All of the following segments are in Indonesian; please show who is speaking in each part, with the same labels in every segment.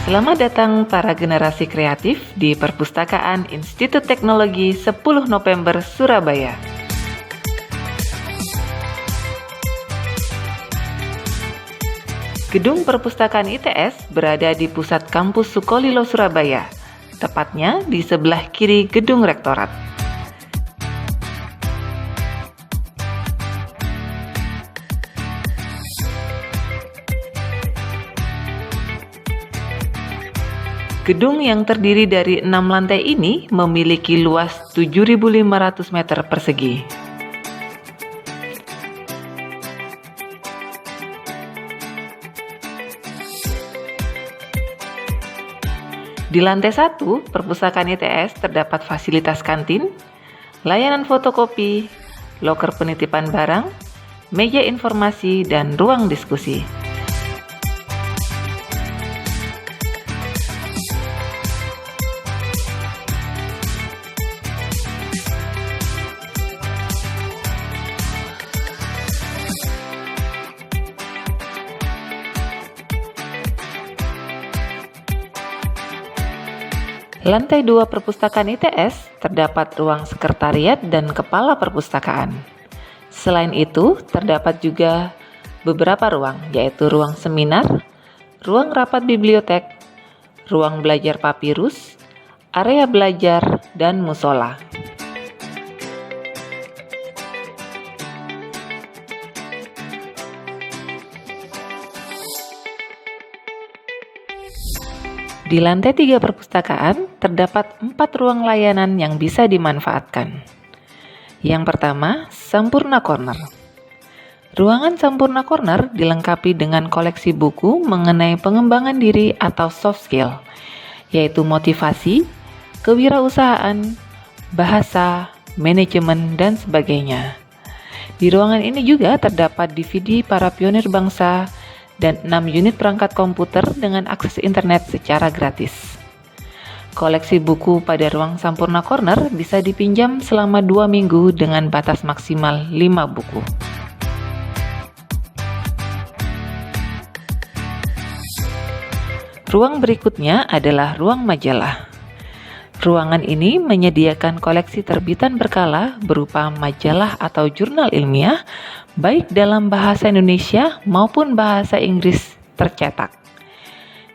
Speaker 1: Selamat datang para generasi kreatif di Perpustakaan Institut Teknologi 10 November Surabaya. Gedung Perpustakaan ITS berada di pusat kampus Sukolilo, Surabaya, tepatnya di sebelah kiri gedung rektorat. Gedung yang terdiri dari 6 lantai ini memiliki luas 7.500 meter persegi. Di lantai 1, Perpustakaan ITS terdapat fasilitas kantin, layanan fotokopi, loker penitipan barang, meja informasi, dan ruang diskusi. Lantai 2 Perpustakaan ITS terdapat ruang sekretariat dan kepala perpustakaan. Selain itu, terdapat juga beberapa ruang, yaitu ruang seminar, ruang rapat bibliotek, ruang belajar papirus, area belajar, dan musola. Di lantai 3 perpustakaan, terdapat 4 ruang layanan yang bisa dimanfaatkan. Yang pertama, Sampurna Corner. Ruangan Sampurna Corner dilengkapi dengan koleksi buku mengenai pengembangan diri atau soft skill, yaitu motivasi, kewirausahaan, bahasa, manajemen, dan sebagainya. Di ruangan ini juga terdapat DVD para pionir bangsa dan 6 unit perangkat komputer dengan akses internet secara gratis. Koleksi buku pada ruang Sampurna Corner bisa dipinjam selama 2 minggu dengan batas maksimal 5 buku. Ruang berikutnya adalah ruang majalah. Ruangan ini menyediakan koleksi terbitan berkala berupa majalah atau jurnal ilmiah, baik dalam bahasa Indonesia maupun bahasa Inggris tercetak.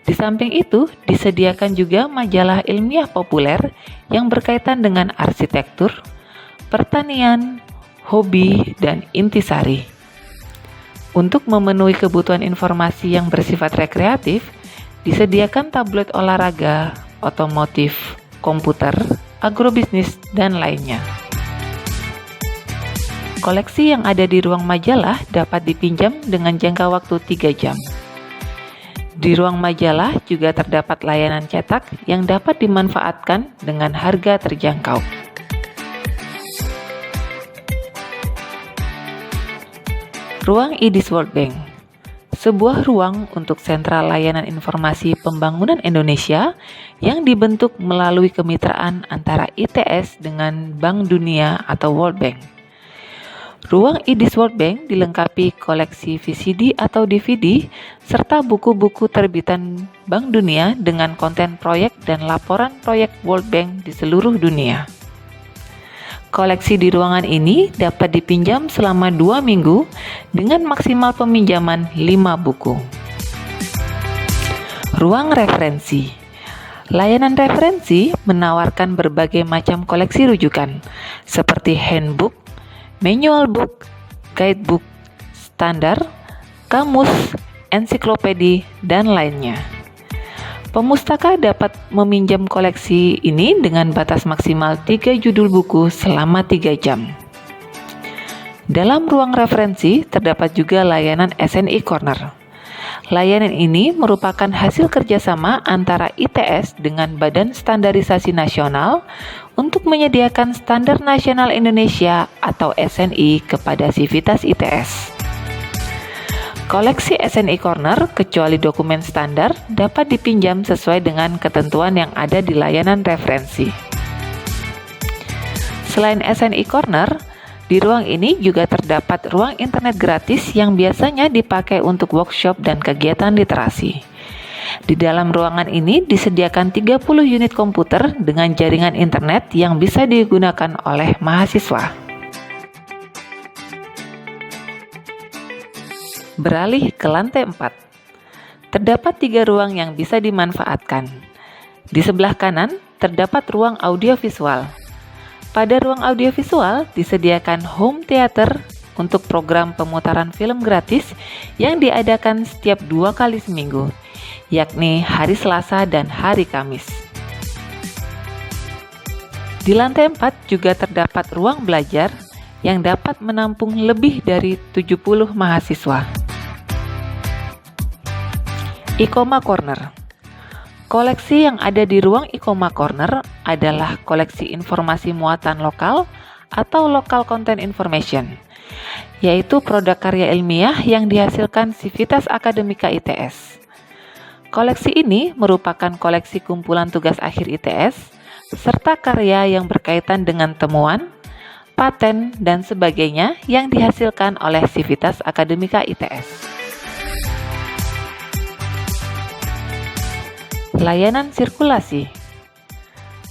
Speaker 1: Di samping itu, disediakan juga majalah ilmiah populer yang berkaitan dengan arsitektur, pertanian, hobi, dan intisari. Untuk memenuhi kebutuhan informasi yang bersifat rekreatif, disediakan tabloid olahraga, otomotif, komputer, agrobisnis, dan lainnya. Koleksi yang ada di ruang majalah dapat dipinjam dengan jangka waktu 3 jam. Di ruang majalah juga terdapat layanan cetak yang dapat dimanfaatkan dengan harga terjangkau. Ruang IDIS World Bank, sebuah ruang untuk sentral layanan informasi pembangunan Indonesia yang dibentuk melalui kemitraan antara ITS dengan Bank Dunia atau World Bank. Ruang IDIS World Bank dilengkapi koleksi VCD atau DVD serta buku-buku terbitan Bank Dunia dengan konten proyek dan laporan proyek World Bank di seluruh dunia. Koleksi di ruangan ini dapat dipinjam selama 2 minggu dengan maksimal peminjaman 5 buku. Ruang referensi. Layanan referensi menawarkan berbagai macam koleksi rujukan seperti handbook, manual book, guidebook, standar, kamus, ensiklopedi, dan lainnya. Pemustaka dapat meminjam koleksi ini dengan batas maksimal 3 judul buku selama 3 jam. Dalam ruang referensi terdapat juga layanan SNI Corner. Layanan ini merupakan hasil kerjasama antara ITS dengan Badan Standarisasi Nasional untuk menyediakan Standar Nasional Indonesia atau SNI kepada Sivitas ITS. Koleksi SNI Corner, kecuali dokumen standar, dapat dipinjam sesuai dengan ketentuan yang ada di layanan referensi. Selain SNI Corner, di ruang ini juga terdapat ruang internet gratis yang biasanya dipakai untuk workshop dan kegiatan literasi. Di dalam ruangan ini disediakan 30 unit komputer dengan jaringan internet yang bisa digunakan oleh mahasiswa. Beralih ke lantai 4. Terdapat 3 ruang yang bisa dimanfaatkan. Di sebelah kanan terdapat ruang audiovisual. Pada ruang audiovisual disediakan home theater untuk program pemutaran film gratis yang diadakan setiap 2 kali seminggu, yakni hari Selasa dan hari Kamis. Di lantai 4 juga terdapat ruang belajar yang dapat menampung lebih dari 70 mahasiswa. Ikoma Corner. Koleksi yang ada di ruang Ikoma Corner adalah koleksi informasi muatan lokal atau local content information, yaitu produk karya ilmiah yang dihasilkan Civitas Akademika ITS. Koleksi ini merupakan koleksi kumpulan tugas akhir ITS, serta karya yang berkaitan dengan temuan, paten, dan sebagainya yang dihasilkan oleh Civitas Akademika ITS. Layanan sirkulasi.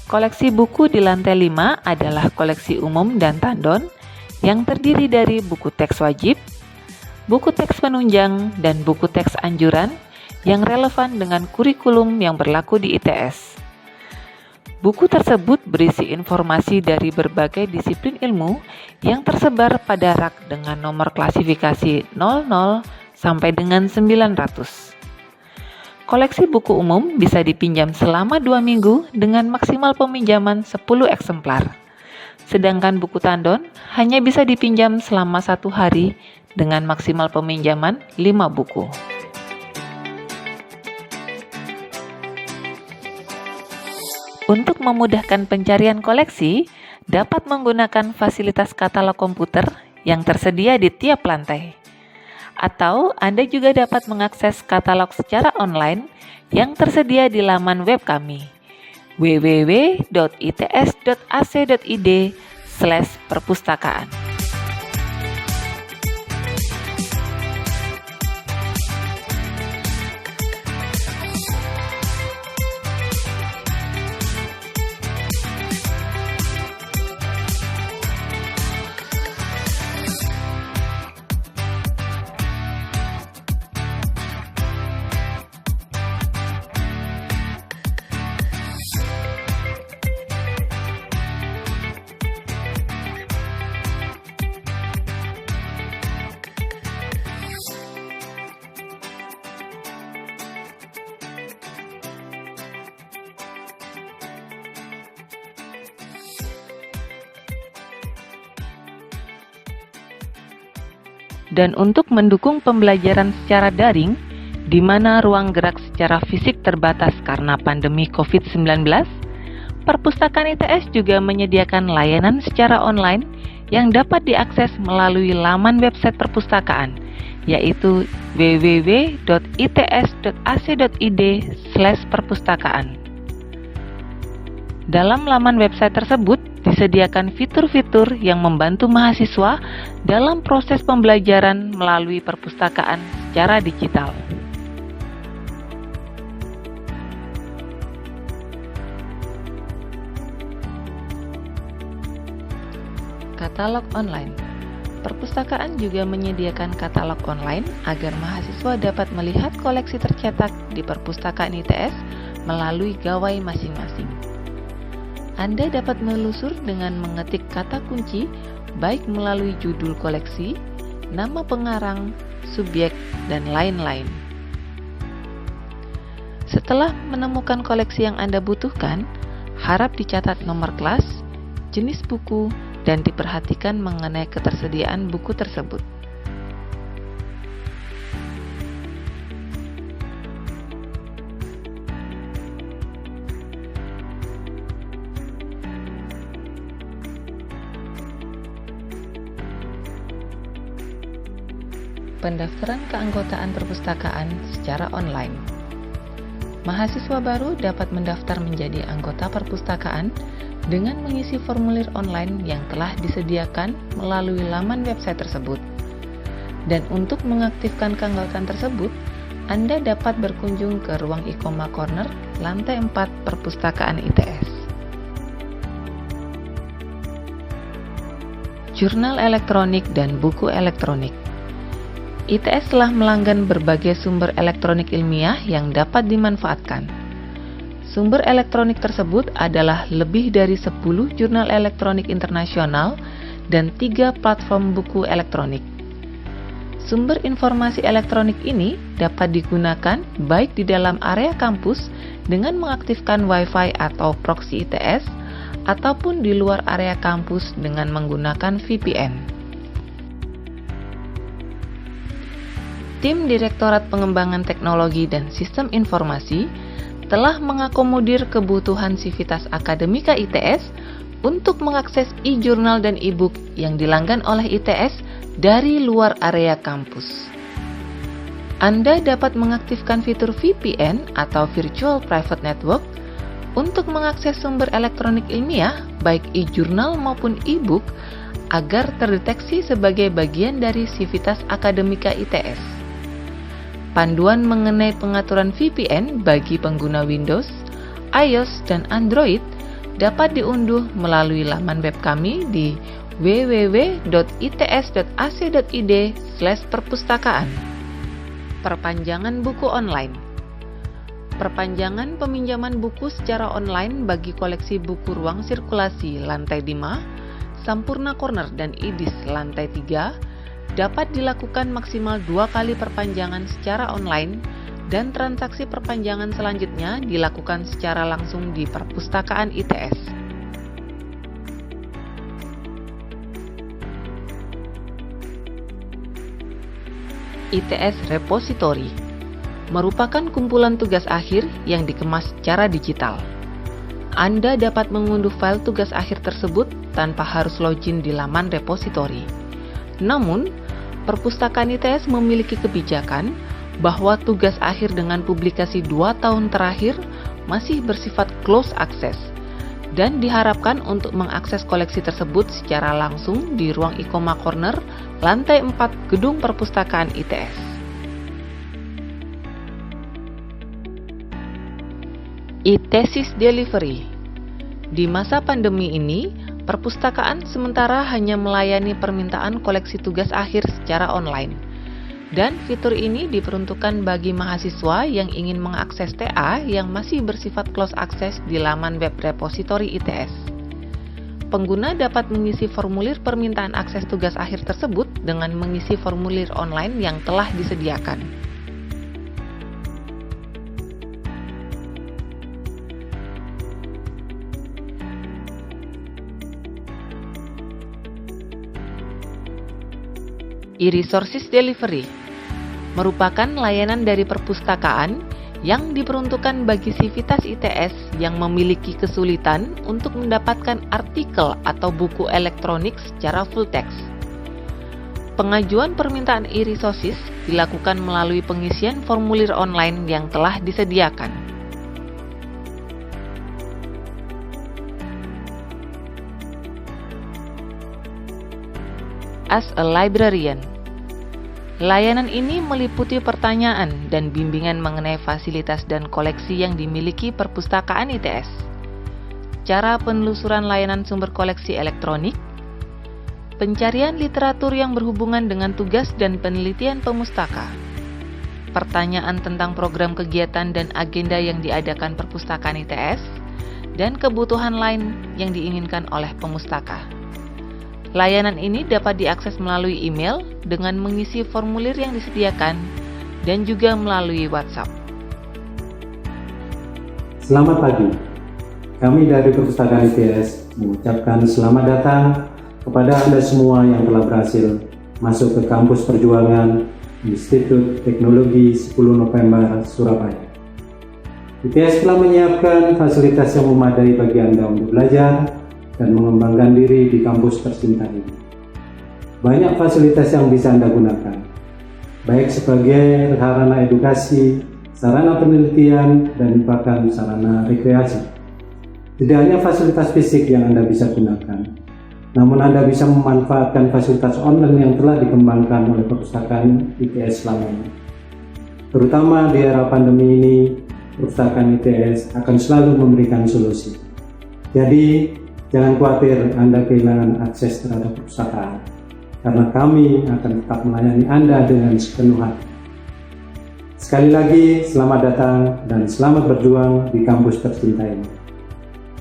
Speaker 1: Koleksi buku di lantai 5 adalah koleksi umum dan tandon yang terdiri dari buku teks wajib, buku teks penunjang, dan buku teks anjuran yang relevan dengan kurikulum yang berlaku di ITS. Buku tersebut berisi informasi dari berbagai disiplin ilmu yang tersebar pada rak dengan nomor klasifikasi 00 sampai dengan 900. Koleksi buku umum bisa dipinjam selama 2 minggu dengan maksimal peminjaman 10 eksemplar. Sedangkan buku tandon hanya bisa dipinjam selama 1 hari dengan maksimal peminjaman 5 buku. Untuk memudahkan pencarian koleksi, dapat menggunakan fasilitas katalog komputer yang tersedia di tiap lantai. Atau Anda juga dapat mengakses katalog secara online yang tersedia di laman web kami www.its.ac.id/perpustakaan. Dan untuk mendukung pembelajaran secara daring, di mana ruang gerak secara fisik terbatas karena pandemi COVID-19, Perpustakaan ITS juga menyediakan layanan secara online yang dapat diakses melalui laman website perpustakaan, yaitu www.its.ac.id/perpustakaan. Dalam laman website tersebut, disediakan fitur-fitur yang membantu mahasiswa dalam proses pembelajaran melalui perpustakaan secara digital. Katalog online. Perpustakaan juga menyediakan katalog online agar mahasiswa dapat melihat koleksi tercetak di perpustakaan ITS melalui gawai masing-masing. Anda dapat menelusur dengan mengetik kata kunci baik melalui judul koleksi, nama pengarang, subjek, dan lain-lain. Setelah menemukan koleksi yang Anda butuhkan, harap dicatat nomor kelas, jenis buku, dan diperhatikan mengenai ketersediaan buku tersebut. Pendaftaran keanggotaan perpustakaan secara online. Mahasiswa baru dapat mendaftar menjadi anggota perpustakaan dengan mengisi formulir online yang telah disediakan melalui laman website tersebut. Dan untuk mengaktifkan keanggotaan tersebut, Anda dapat berkunjung ke ruang Ikoma Corner, lantai 4 Perpustakaan ITS. Jurnal elektronik dan buku elektronik. ITS telah melanggan berbagai sumber elektronik ilmiah yang dapat dimanfaatkan. Sumber elektronik tersebut adalah lebih dari 10 jurnal elektronik internasional dan 3 platform buku elektronik. Sumber informasi elektronik ini dapat digunakan baik di dalam area kampus dengan mengaktifkan Wi-Fi atau proxy ITS, ataupun di luar area kampus dengan menggunakan VPN. Tim Direktorat Pengembangan Teknologi dan Sistem Informasi telah mengakomodir kebutuhan Sivitas Akademika ITS untuk mengakses e-jurnal dan e-book yang dilanggan oleh ITS dari luar area kampus. Anda dapat mengaktifkan fitur VPN atau Virtual Private Network untuk mengakses sumber elektronik ilmiah, baik e-jurnal maupun e-book, agar terdeteksi sebagai bagian dari Sivitas Akademika ITS. Panduan mengenai pengaturan VPN bagi pengguna Windows, iOS, dan Android dapat diunduh melalui laman web kami di www.its.ac.id/perpustakaan. Perpanjangan buku online. Perpanjangan peminjaman buku secara online bagi koleksi buku Ruang Sirkulasi lantai 5, Sampurna Corner, dan IDIS lantai 3 dapat dilakukan maksimal 2 kali perpanjangan secara online, dan transaksi perpanjangan selanjutnya dilakukan secara langsung di perpustakaan ITS. ITS Repository merupakan kumpulan tugas akhir yang dikemas secara digital. Anda dapat mengunduh file tugas akhir tersebut tanpa harus login di laman repository. Namun, perpustakaan ITS memiliki kebijakan bahwa tugas akhir dengan publikasi 2 tahun terakhir masih bersifat close access dan diharapkan untuk mengakses koleksi tersebut secara langsung di ruang Ikoma Corner, lantai 4 gedung perpustakaan ITS. E-Thesis Delivery. Di masa pandemi ini, perpustakaan sementara hanya melayani permintaan koleksi tugas akhir secara online, dan fitur ini diperuntukkan bagi mahasiswa yang ingin mengakses TA yang masih bersifat close access di laman web repository ITS. Pengguna dapat mengisi formulir permintaan akses tugas akhir tersebut dengan mengisi formulir online yang telah disediakan. E-Resources Delivery merupakan layanan dari perpustakaan yang diperuntukkan bagi Sivitas ITS yang memiliki kesulitan untuk mendapatkan artikel atau buku elektronik secara full text. Pengajuan permintaan e-resources dilakukan melalui pengisian formulir online yang telah disediakan. As a Librarian. Layanan ini meliputi pertanyaan dan bimbingan mengenai fasilitas dan koleksi yang dimiliki perpustakaan ITS, cara penelusuran layanan sumber koleksi elektronik, pencarian literatur yang berhubungan dengan tugas dan penelitian pemustaka, pertanyaan tentang program kegiatan dan agenda yang diadakan perpustakaan ITS, dan kebutuhan lain yang diinginkan oleh pemustaka. Layanan ini dapat diakses melalui email dengan mengisi formulir yang disediakan dan juga melalui WhatsApp.
Speaker 2: Selamat pagi. Kami dari Perpustakaan ITS mengucapkan selamat datang kepada Anda semua yang telah berhasil masuk ke Kampus Perjuangan Institut Teknologi 10 November Surabaya. ITS telah menyiapkan fasilitas yang memadai bagi Anda untuk belajar dan mengembangkan diri di kampus tercinta ini. Banyak fasilitas yang bisa Anda gunakan, baik sebagai sarana edukasi, sarana penelitian, dan bahkan sarana rekreasi. Tidak hanya fasilitas fisik yang Anda bisa gunakan, namun Anda bisa memanfaatkan fasilitas online yang telah dikembangkan oleh perpustakaan ITS selama ini. Terutama di era pandemi ini, perpustakaan ITS akan selalu memberikan solusi. Jadi, jangan khawatir Anda kehilangan akses terhadap perpustakaan, karena kami akan tetap melayani Anda dengan sepenuh hati. Sekali lagi, selamat datang dan selamat berjuang di kampus tercinta ini.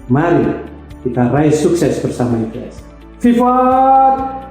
Speaker 2: Mari kita raih sukses bersama ITS. Vivat!